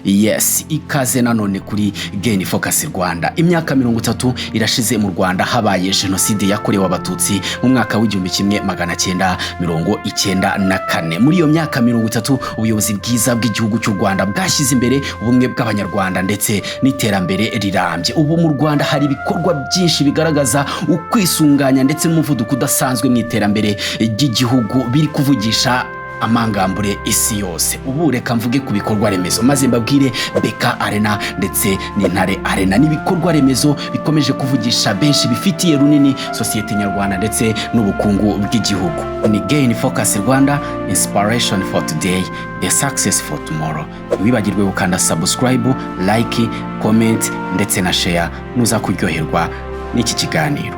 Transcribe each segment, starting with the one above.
Yes, ikaze nanone kuri Gain Focus Rwanda. Imyaka 30 irashize mu Rwanda habaye genocide yakorewe abatutsi mu mwaka w'1994. Muri iyo myaka 30 ubuyobozi bwiza bw'igihugu cy'u Rwanda bwashyize imbere ubumwe bw'abanyarwanda ndetse n'iterambere rirambye. Ubu mu Rwanda hari ibikorwa byinshi bigaragaza ukwisunganya ndetse n'umuvuduko udasanzwe mu iterambere ry'igihugu biri kuvugisha amangambure isi yose. Ubu reka mvuge ku bikorwa remezo maze mbabwire BK Arena ndetse n'Intare Arena. N'ibikorwa remezo bikomeje kuvugisha benshi bifitiye runini societe nyarwanda ndetse n'ubukungu bw'igihugu. Ni Gain Focus Rwanda, inspiration for today, a success for tomorrow. Wibagirwe gukanda subscribe, like, comment ndetse na share nuza kuryoherwa n'iki kiganiro.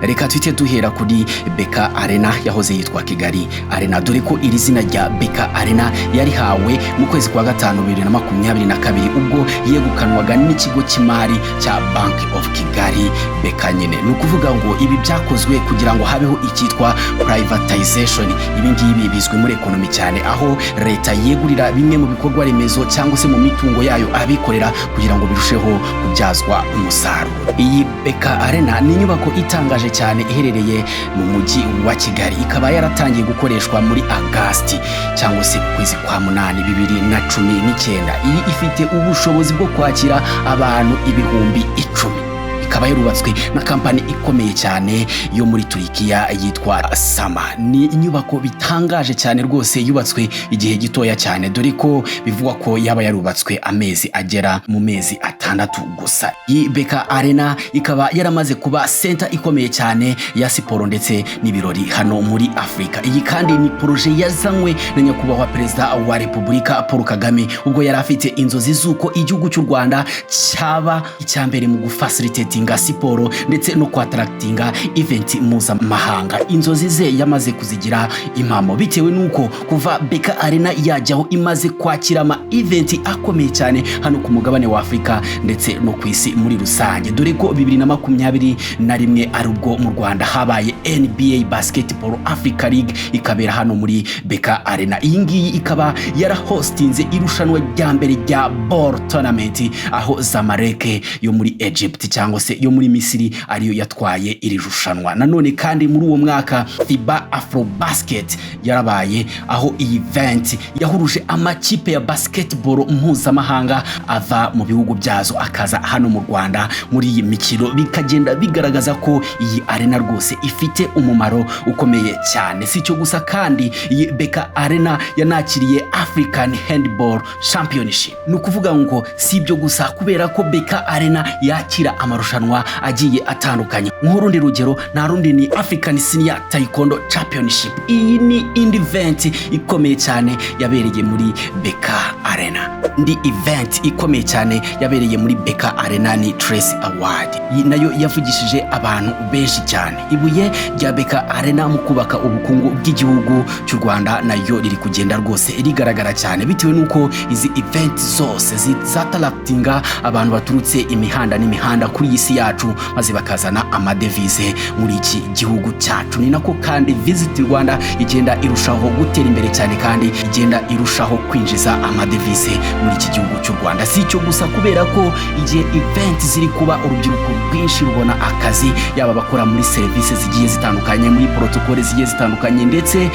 Reka twite duhera kuri BK Arena yahoze yitwa Kigali Arena, dore ko iri zina rya BK Arena yari hawe mu kwezi kwa gatanu 2022 ubwo yegukanwaga n'ikigo cy'imari cya Bank of Kigali BK nyine. Ni ukuvuga ngo ibi byakozwe kugira ngo habeho icyitwa privatization. Ibi ngibi bizwi muri economy cyane, aho leta yegurira bimwe mu bikorwa remezo cyangwa se mu mitungo yayo abikorera kugira ngo birusheho kubyazwa umusaruro. Iyi BK Arena ni inyubako itangaje cyane iherereye mu mujyi wa Kigali, ikaba yaratangiye gukoreshwa muri August cyangwa se kwezi kwa 8 2019. Iyi ifite ubushobozi bwo kwakira abantu 10,000. Ikaba yarubatswe na kampani ikomeye cyane yo muri Turikiya yitwa Sama. Ni inyubako bitangaje cyane rwose, yubatswe igihe gitoya cyane, dore ko bivugwa ko yaba yarubatswe amezi agera mu mezi 6 gusa. Iyi BK Arena ikaba yaramaze kuba center ikomeye cyane ya siporo ndetse n'ibirori hano muri Afrika. Iyi kandi ni projet yazanywe na nyakubahwa Perezida wa Repubulika Paul Kagame ubwo yari afite inzozi z'uko igihugu cy'u Rwanda cyaba icyambere mu gufacilitate siporo ndetse no kwattractinga event mpuzamahanga. Inzozi ze yamaze kuzigira impamo bitewe nuko kuva BK Arena yajyaho imaze kwakira ama event akomeye cyane hano ku mugabane wa Afrika ndetse no ku isi muri rusange, dore ko 2021 ari ubwo mu Rwanda habaye NBA Basketball Africa League ikabera hano muri BK Arena. Iyi ngiyi ikaba yarahostinze irushanwa rya mbere rya ball tournament, aho Zamalek yo muri Egypt cyangwa se yo muri Misiri ariyo yatwaye iri rushanwa. Nanone kandi muri uwo mwaka FIBA Afro Basket yarabaye, aho iyi event yahuruje amakipe ya basketball mpuzamahanga ava mu bihugu byazo akaza hano mu Rwanda muri iyi mikino, bikagenda bigaragaza ko iyi arena rwose ifite umumaro ukomeye cyane. Si cyo gusa kandi iyi BK Arena yanakiriye African Handball Championship. Ni ukuvuga ngo si ibyo gusa, kubera ko BK Arena yakira amarushanwa agiye atandukanye. Nk'urundi rugero nta rundi ni African Senior Taekwondo Championship. Iyi ni indi event ikomeye cyane yabereye muri BK Arena. Ndi event ikomeye cyane yabereye muri BK Arena ni Trace Award. Iyi nayo yavugishije abantu benshi cyane. Ibuye rya BK Arena mu kubaka ubukungu bw'igihugu cy'u Rwanda nayo riri kugenda rwose rigaragara cyane, bitewe nuko izi event zose zizataratinga abantu baturutse imihanda n'imihanda kuri isi yacu maze bakazana amadevize muri iki gihugu cyacu. Ni nako kandi Visit Rwanda igenda irushaho gutera imbere cyane kandi igenda irushaho kwinjiza amadevize muri iki gihugu cy'u Rwanda. Si cyo gusa, kubera ko igihe event ziri kuba urubyiruko rwinshi rubona akazi, yaba bakora muri service zigiye zitandukanye, muri protocole zigiye zitandukanye ndetse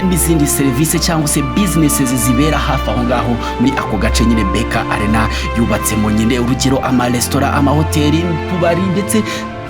n'izindi service cyangwa se businesses zibera hafi aho ngaho muri ako gace nyine BK Arena yubatsemo. Nyine urugero ama restaurant, ama hoteli, tubari ndetse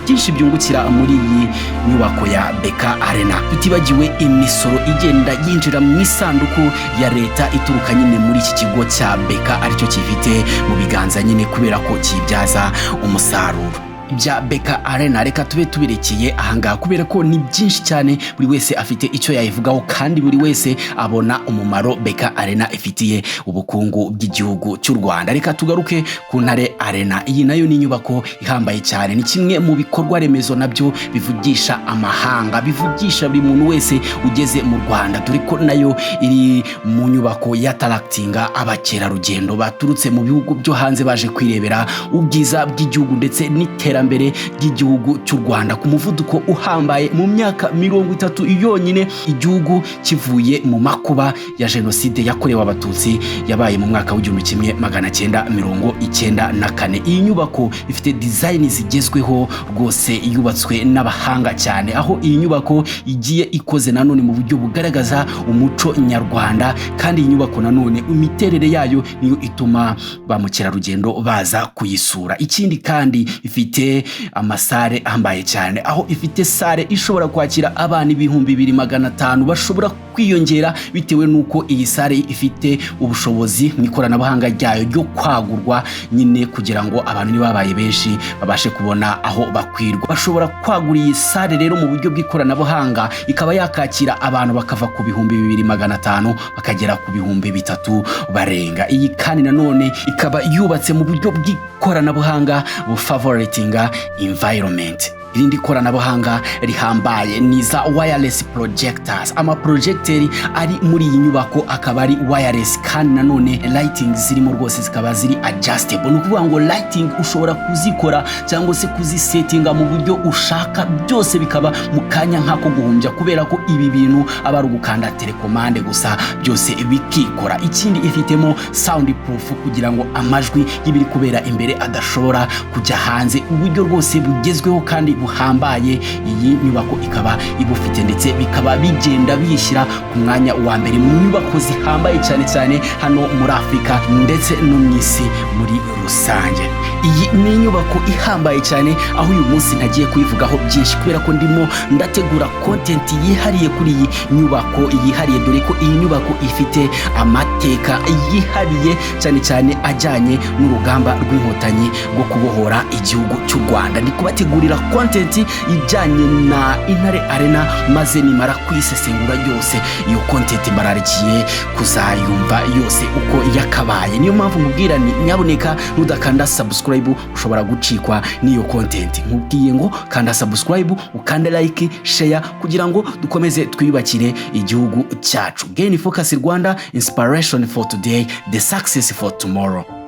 byinshi byungukira muri iyi nyubako ya BK Arena. Tutibagiwe imisoro igenda yinjira mu isanduku ya leta ituruka nyine muri iki kigo cya BK aricyo kifite mu biganza nyine, kubera ko kibyaza umusaruro. Bya BK Arena reka tube tubirekeye ahangaha, kubera ko ni byinshi cyane, buri wese afite icyo yayivugaho kandi buri wese abona umumaro BK Arena ifitiye ubukungu bw'igihugu cy'u Rwanda. Reka tugaruke ku Ntare Arena. Iyi nayo ni inyubako ihambaye cyane, ni kimwe mu bikorwa remezo nabyo bivugisha amahanga, bivugisha buri muntu wese ugeze mu Rwanda, dore ko nayo iri mu nyubako yatarakitinga abakerarugendo baturutse mu bihugu byo hanze baje kwirebera ubwiza bw'igihugu ndetse n'iterambere iterambere ry'igihugu cy'u Rwanda ku muvuduko uhambaye mu myaka 30 yonyine igihugu kivuye mu makuba ya jenoside yakorewe abatutsi yabaye mu mwaka w'1994. Iyi nyubako ifite design zigezweho rwose yubatswe n'abahanga cyane, aho iyi nyubako igiye ikoze nanone mu buryo bugaragaza umuco nyarwanda, kandi iyi nyubako nanone imiterere yayo niyo ituma ba mukerarugendo baza kuyisura. Ikindi kandi ifite amasare ahambaye cyane, aho ifite sare ishobora kwakira abana 2500 bashobora kwiyongera bitewe nuko iyi sare ifite ubushobozi mu ikoranabuhanga ryayo ryo kwagurwa nyine kugira ngo abantu nibabaye benshi babashe kubona aho bakwirwa. Bashobora kwagura iyi sare rero mu buryo bw'ikoranabuhanga ikaba yakakira abantu bakava ku 2500 bakagera ku 3000 barenga. Iyi kandi nanone ikaba yubatse mu buryo bw'ikoranabuhanga bufavoritinga environment. Irindi koranabuhanga rihambaye ni za wireless projectors. Ama projecteri ari muri iyi nyubako akaba ari wireless, kandi nanone lighting zirimo rwose zikaba ziri adjustable. Nukuvuga ngo lighting ushobora kuzikora cyangwa se kuzisettinga mu buryo ushaka, byose bikaba mu kanya nkako guhumbya, kubera ko ibi bintu aba ari ugukanda telecommande gusa byose bikikora. Ikindi ifitemo soundproof kugira ngo amajwi y'ibiri kubera imbere adashobora kujya hanze. Uburyo rwose bugezweho kandi buhambaye iyi nyubako ikaba ibufite, ndetse bikaba bigenda bishyira ku mwanya wa mbere mu nyubako zihambaye cyane cyane hano muri Afrika ndetse no mu isi muri rusange. Iyi ni inyubako ihambaye cyane, aho uyu munsi ntagiye kuyivugaho byinshi kubera ko ndimo ndategura content yihariye kuri iyi nyubako yihariye, dore ko iyi nyubako ifite amateka yihariye cyane cyane ajyanye n'urugamba rw'inkotanyi rwo kubohora igihugu cy'u Rwanda. Ndi kubategurira content ijyanye na Intare Arena, maze nimara kuyisesengura yose iyo content bararikiye kuzayumva yose uko yakabaye. Niyo mpamvu mubwira ni nyaboneka nudakanda subscribe ushobora gucikwa n'iyo content. Nkubwiye ngo kanda subscribe, ukande like, share kugira ngo dukomeze twiyubakire igihugu cyacu. Gain Focus Rwanda, inspiration for today, the success for tomorrow.